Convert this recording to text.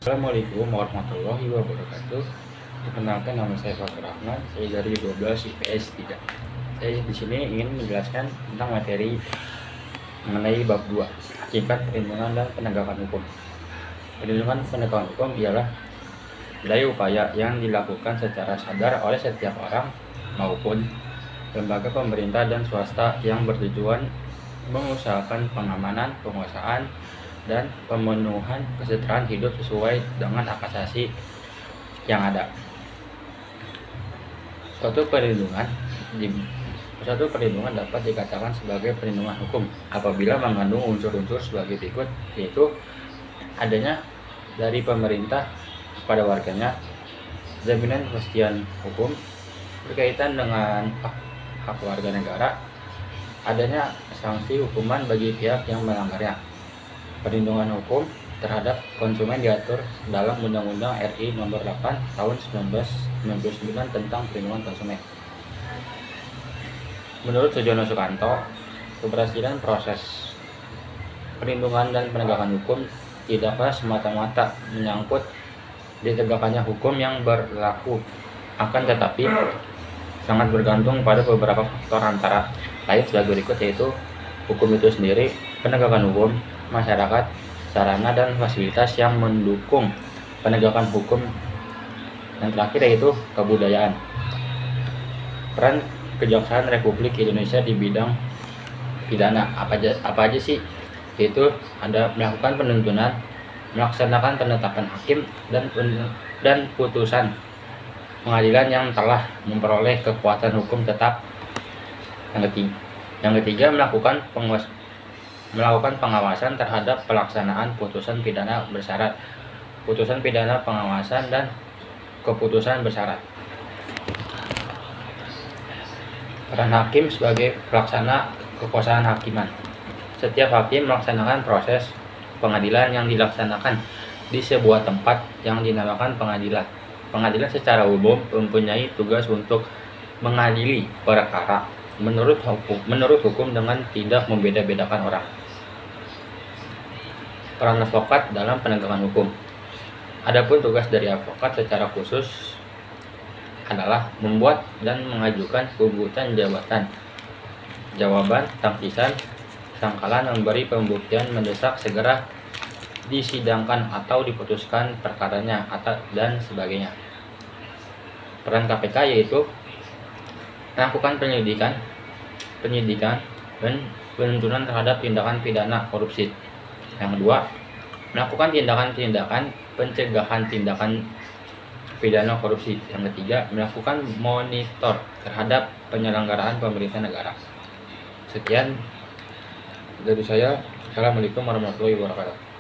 Assalamualaikum warahmatullahi wabarakatuh. Perkenalkan, nama saya Fatur Rahman. Saya dari 12 IPS 3. Saya di sini ingin menjelaskan tentang materi mengenai bab 2, hakikat perlindungan dan penegakan hukum. Perlindungan penegakan hukum ialah upaya yang dilakukan secara sadar oleh setiap orang maupun lembaga pemerintah dan swasta yang bertujuan mengusahakan pengamanan, penguasaan, dan pemenuhan kesejahteraan hidup sesuai dengan hak asasi yang ada. Suatu perlindungan dapat dikatakan sebagai perlindungan hukum apabila mengandung unsur-unsur sebagai berikut, yaitu adanya dari pemerintah kepada warganya jaminan kepastian hukum berkaitan dengan hak warga negara, adanya sanksi hukuman bagi pihak yang melanggarnya. Perlindungan hukum terhadap konsumen diatur dalam Undang-Undang RI Nomor 8 Tahun 1999 tentang Perlindungan Konsumen. Menurut Sujono Sukanto, keberhasilan proses perlindungan dan penegakan hukum tidaklah semata-mata menyangkut ditegakkannya hukum yang berlaku, akan tetapi sangat bergantung pada beberapa faktor antara lain sebagai berikut, yaitu hukum itu sendiri, penegakan hukum, masyarakat, sarana dan fasilitas yang mendukung penegakan hukum, dan terakhir yaitu kebudayaan. Peran Kejaksaan Republik Indonesia di bidang pidana apa aja sih? Yaitu ada melakukan penuntutan, melaksanakan penetapan hakim dan putusan pengadilan yang telah memperoleh kekuatan hukum tetap. Yang ketiga melakukan pengawasan terhadap pelaksanaan putusan pidana bersyarat, putusan pidana pengawasan, dan keputusan bersyarat. Peran hakim sebagai pelaksana kekuasaan hakiman. Setiap hakim melaksanakan proses pengadilan yang dilaksanakan di sebuah tempat yang dinamakan pengadilan. Pengadilan secara umum mempunyai tugas untuk mengadili perkara menurut hukum dengan tidak membeda-bedakan orang. Peran advokat dalam penegakan hukum. Adapun tugas dari advokat secara khusus adalah membuat dan mengajukan gugatan jawaban, tangkisan, sangkalan, memberi pembuktian mendesak segera disidangkan atau diputuskan perkaranya dan sebagainya. Peran KPK yaitu melakukan penyidikan dan penuntutan terhadap tindakan pidana korupsi. Yang kedua, melakukan tindakan-tindakan pencegahan tindakan pidana korupsi. Yang ketiga, melakukan monitor terhadap penyelenggaraan pemerintah negara. Sekian dari saya. Assalamualaikum warahmatullahi wabarakatuh.